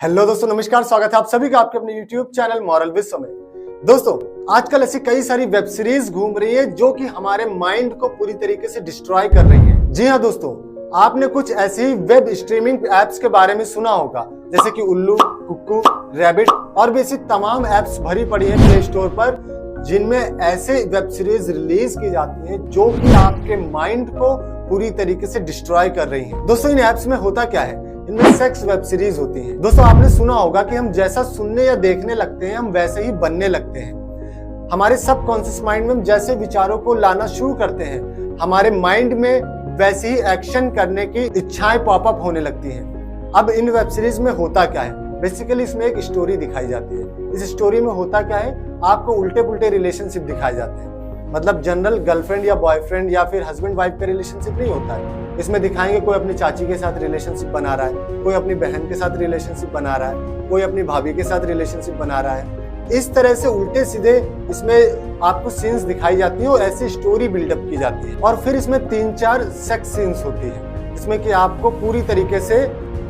Hello दोस्तों, नमस्कार। स्वागत है आप सभी का आपके अपने यूट्यूब चैनल मॉरल विश्व में। दोस्तों, आजकल ऐसी कई सारी वेब सीरीज घूम रही है जो कि हमारे माइंड को पूरी तरीके से डिस्ट्रॉय कर रही है। जी हाँ दोस्तों, आपने कुछ ऐसे ही वेब स्ट्रीमिंग एप्स के बारे में सुना होगा, जैसे कि उल्लू, कुक्कू, रैबिट और भी ऐसी तमाम एप्स भरी पड़ी है प्ले स्टोर पर, जिनमें ऐसे वेब सीरीज रिलीज की जाती हैं जो कि आपके माइंड को पूरी तरीके से डिस्ट्रॉय कर रही है। दोस्तों, इन एप्स में होता क्या है, इनमें सेक्स वेब सीरीज होती है। दोस्तों, आपने सुना होगा कि हम जैसा सुनने या देखने लगते हैं हम वैसे ही बनने लगते हैं। हमारे सबकॉन्शियस माइंड में हम जैसे विचारों को लाना शुरू करते हैं, हमारे माइंड में वैसे ही एक्शन करने की इच्छाएं पॉपअप होने लगती हैं। अब इन वेब सीरीज में होता क्या है, बेसिकली इसमें एक स्टोरी दिखाई जाती है। इस स्टोरी में होता क्या है, आपको उल्टे पुल्टे रिलेशनशिप दिखाए जाते हैं। मतलब जनरल गर्लफ्रेंड या बॉयफ्रेंड या फिर हस्बैंड वाइफ का रिलेशनशिप नहीं होता है। इसमें दिखाएंगे कोई अपनी चाची के साथ रिलेशनशिप बना रहा है, कोई अपनी बहन के साथ रिलेशनशिप बना रहा है, कोई अपनी भाभी के साथ रिलेशनशिप बना रहा है। इस तरह से उल्टे सीधे इसमें आपको सीन्स दिखाई जाती है और ऐसी स्टोरी बिल्डअप की जाती है। और फिर इसमें 3-4 सेक्स सीन्स होती है, इसमें कि आपको पूरी तरीके से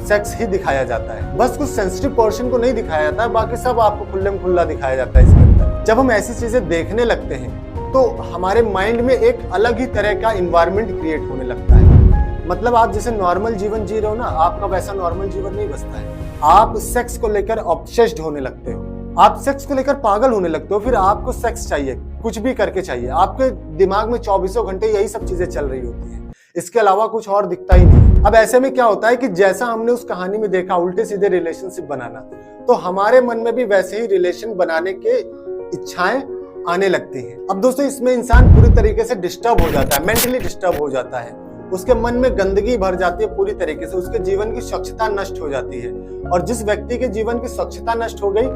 सेक्स ही दिखाया जाता है। बस कुछ सेंसिटिव पोर्शन को नहीं दिखाया जाता है, बाकी सब आपको खुल्लम खुल्ला दिखाया जाता है इसके अंदर। जब हम ऐसी चीजें देखने लगते हैं तो हमारे माइंड में एक अलग ही तरह का इन्वायरमेंट क्रिएट होने लगता है। मतलब आप जैसे नॉर्मल जीवन जी रहे हो ना, आपका वैसा नॉर्मल जीवन नहीं बसता है। आप सेक्स को लेकर ऑब्सेस्ड होने लगते हो, आप सेक्स को लेकर पागल होने लगते हो। फिर आपको सेक्स चाहिए, कुछ भी करके चाहिए। आपके दिमाग में 24 घंटे यही सब चीजें चल रही होती हैं, इसके अलावा कुछ और दिखता ही नहीं। अब ऐसे में क्या होता है कि जैसा हमने उस कहानी में देखा उल्टे सीधे रिलेशनशिप बनाना, तो हमारे मन में भी वैसे ही रिलेशन बनाने के इच्छाएं आने लगती हैं। अब दोस्तों, इसमें इंसान पूरी तरीके से डिस्टर्ब हो जाता है, मेंटली डिस्टर्ब हो जाता है। उसके मन में गंदगी भर जाती है पूरी तरीके से, उसके जीवन की स्वच्छता नष्ट हो जाती है। और जिस व्यक्ति के जीवन की स्वच्छता नष्ट हो गई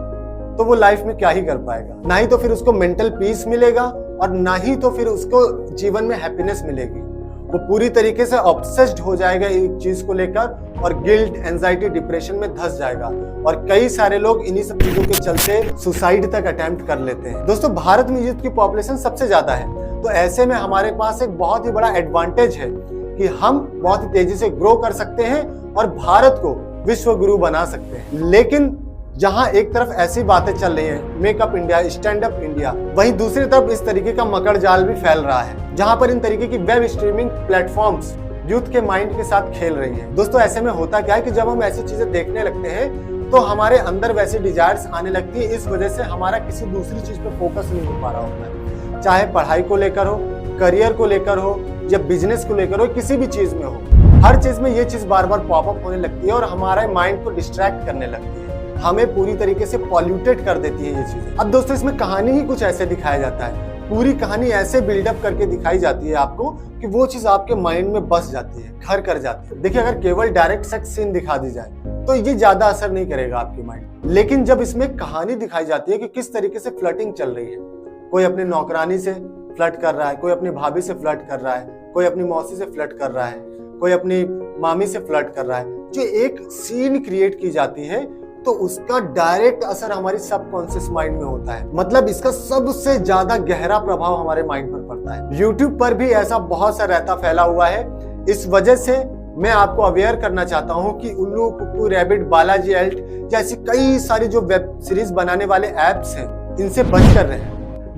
तो वो लाइफ में क्या ही कर पाएगा। ना ही तो फिर उसको मेंटल पीस मिलेगा और ना ही तो फिर उसको जीवन में हैप्पीनेस मिलेगी। वो पूरी तरीके से ऑब्सेस्ड हो जाएगा एक चीज को लेकर और गिल्ट, एंजाइटी, डिप्रेशन में धंस जाएगा। और कई सारे लोग इन्हीं सब चीजों के चलते सुसाइड तक अटेम्प्ट कर लेते हैं। दोस्तों, भारत में यूथ की पॉपुलेशन सबसे ज्यादा है, तो ऐसे में हमारे पास एक बहुत ही बड़ा एडवांटेज है कि हम बहुत ही तेजी से ग्रो कर सकते हैं और भारत को विश्व गुरु बना सकते हैं। लेकिन जहां एक तरफ ऐसी बातें चल रही हैं, makeup India, stand up India, वहीं दूसरी तरफ इस तरीके का मकड़ जाल भी फैल रहा है, जहां पर इन तरीके की वेब स्ट्रीमिंग प्लेटफॉर्म्स यूथ के माइंड के साथ खेल रही हैं। दोस्तों, ऐसे में होता क्या है कि जब हम ऐसी चीजें देखने लगते हैं तो हमारे अंदर वैसी डिजायर्स आने लगती है। इस वजह से हमारा किसी दूसरी चीज पर फोकस नहीं हो पा रहा होता है, चाहे पढ़ाई को लेकर हो, करियर को लेकर हो या बिजनेस को लेकर हो, किसी भी चीज में हो। हर चीज में ये चीज बार बार पॉपअप होने लगती है और हमारे माइंड को डिस्ट्रैक्ट करने लगती है, हमें पूरी तरीके से पॉल्यूटेड कर देती है ये चीजें। अब दोस्तों, इसमें कहानी ही कुछ ऐसे दिखाया जाता है, पूरी कहानी ऐसे बिल्डअप करके दिखाई जाती है आपको कि वो चीज आपके माइंड में बस जाती है, घर कर जाती है। देखिए, अगर केवल डायरेक्ट सेक्स सीन दिखा दी जाए तो ये ज्यादा असर नहीं करेगा आपके माइंड। लेकिन जब इसमें कहानी दिखाई जाती है कि किस तरीके से फ्लर्टिंग चल रही है, कोई अपने नौकरानी से फ्लर्ट कर रहा है, कोई अपनी भाभी से फ्लर्ट कर रहा है, कोई अपनी मौसी से फ्लर्ट कर रहा है, कोई अपनी मामी से फ्लर्ट कर रहा है, जो एक सीन क्रिएट की जाती है, तो उसका डायरेक्ट असर हमारी सबकॉन्शियस माइंड में होता है। मतलब इसका सबसे ज्यादा गहरा प्रभाव हमारे माइंड पर पड़ता है। YouTube पर भी ऐसा बहुत सा रहता फैला हुआ है। इस वजह से मैं आपको अवेयर करना चाहता हूं कि उल्लू, कुक्कू, रैबिट, बालाजी एल्ट जैसी कई सारी जो वेब सीरीज बनाने वाले एप्स हैं, इनसे बच कर रहे हैं।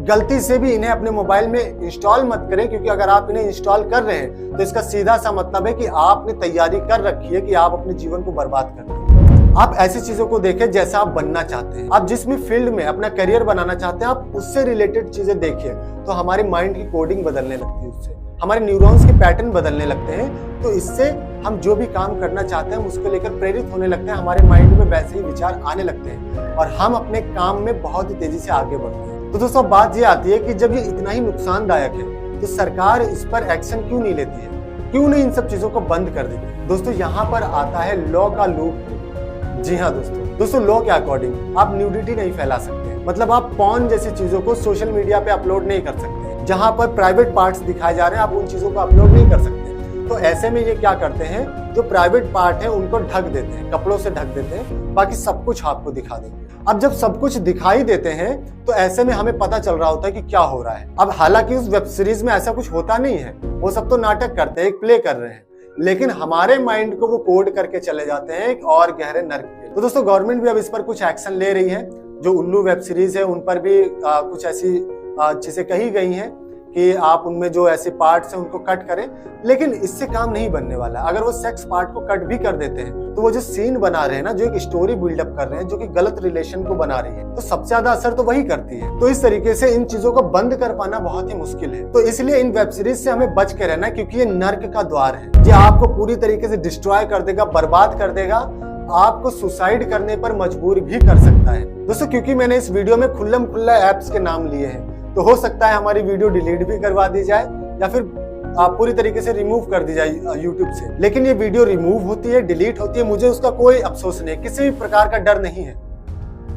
गलती से भी इन्हें अपने मोबाइल में इंस्टॉल मत करें, क्योंकि अगर आप इन्हें इंस्टॉल कर रहे हैं तो इसका सीधा सा मतलब है कि आपने तैयारी कर रखी है कि आप अपने जीवन को बर्बाद कर देंगे। आप ऐसी चीजों को देखें जैसा आप बनना चाहते हैं। आप जिस भी फील्ड में अपना करियर बनाना चाहते हैं, आप उससे रिलेटेड चीजें देखिए, तो हमारे माइंड की कोडिंग बदलने लगती है, उससे हमारे न्यूरॉन्स के पैटर्न बदलने लगते हैं। तो इससे हम जो भी काम करना चाहते हैं उसको लेकर प्रेरित होने लगते हैं, हमारे माइंड में वैसे ही विचार आने लगते हैं और हम अपने काम में बहुत ही तेजी से आगे बढ़ते हैं। तो दोस्तों, बात ये आती है कि जब ये इतना ही नुकसानदायक है तो सरकार इस पर एक्शन क्यों नहीं लेती है, क्यों नहीं इन सब चीजों को बंद कर देती। दोस्तों, यहाँ पर आता है लॉ का लूप। जी हाँ दोस्तों, लॉ के अकॉर्डिंग आप न्यूडिटी नहीं फैला सकते। मतलब आप पॉर्न जैसी चीजों को सोशल मीडिया पे अपलोड नहीं कर सकते, जहां पर प्राइवेट पार्ट्स दिखाए जा रहे हैं, आप उन चीजों को अपलोड नहीं कर सकते। तो ऐसे में ये क्या करते हैं, जो प्राइवेट पार्ट है उनको ढक देते हैं, कपड़ों से ढक देते हैं, बाकी सब कुछ आपको दिखा देंगे। अब जब सब कुछ दिखाई देते हैं तो ऐसे में हमें पता चल रहा होता है कि क्या हो रहा है। अब हालांकि उस वेब सीरीज में ऐसा कुछ होता नहीं है, वो सब तो नाटक करते हैं, एक प्ले कर रहे हैं, लेकिन हमारे माइंड को वो कोड करके चले जाते हैं एक और गहरे नर्क पे। तो दोस्तों गवर्नमेंट भी अब इस पर कुछ एक्शन ले रही है। जो उल्लू वेब सीरीज है उन पर भी कुछ ऐसी चीजें कही गई हैं कि आप उनमें जो ऐसे पार्ट्स हैं उनको कट करें, लेकिन इससे काम नहीं बनने वाला। अगर वो सेक्स पार्ट को कट भी कर देते हैं तो वो जो सीन बना रहे हैं ना, जो एक स्टोरी बिल्डअप कर रहे हैं, जो कि गलत रिलेशन को बना रही है, तो सबसे ज्यादा असर तो वही करती है। तो इस तरीके से इन चीजों को बंद कर पाना बहुत ही मुश्किल है। तो इसलिए इन वेब सीरीज से हमें बच के रहना है, क्योंकि ये नर्क का द्वार है। ये आपको पूरी तरीके से डिस्ट्रॉय कर देगा, बर्बाद कर देगा, आपको सुसाइड करने पर मजबूर भी कर सकता है। दोस्तों क्योंकि मैंने इस वीडियो में खुल्लम खुल्ला ऐप्स के नाम लिए हैं, तो हो सकता है हमारी वीडियो डिलीट भी करवा दी जाए या फिर पूरी तरीके से रिमूव कर दी जाए YouTube से। लेकिन ये वीडियो रिमूव होती है, डिलीट होती है, मुझे उसका कोई अफसोस नहीं, किसी भी प्रकार का डर नहीं है।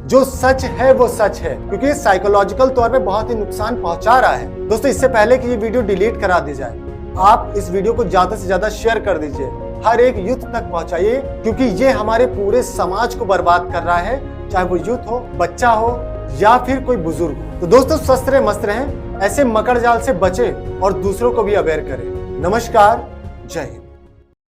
जो सच है वो सच है, क्योंकि ये साइकोलॉजिकल तौर पे बहुत ही नुकसान पहुंचा रहा है। दोस्तों इससे पहले कि ये वीडियो डिलीट करा दी जाए, आप इस वीडियो को ज्यादा से ज्यादा शेयर कर दीजिए, हर एक यूथ तक पहुंचाइए, क्योंकि ये हमारे पूरे समाज को बर्बाद कर रहा है, चाहे वो यूथ हो, बच्चा हो या फिर कोई बुजुर्ग हो। तो दोस्तों स्वस्थ रहे, मस्त रहें, ऐसे मकर जाल से बचे और दूसरों को भी अवेयर करें। नमस्कार, जय हिंद।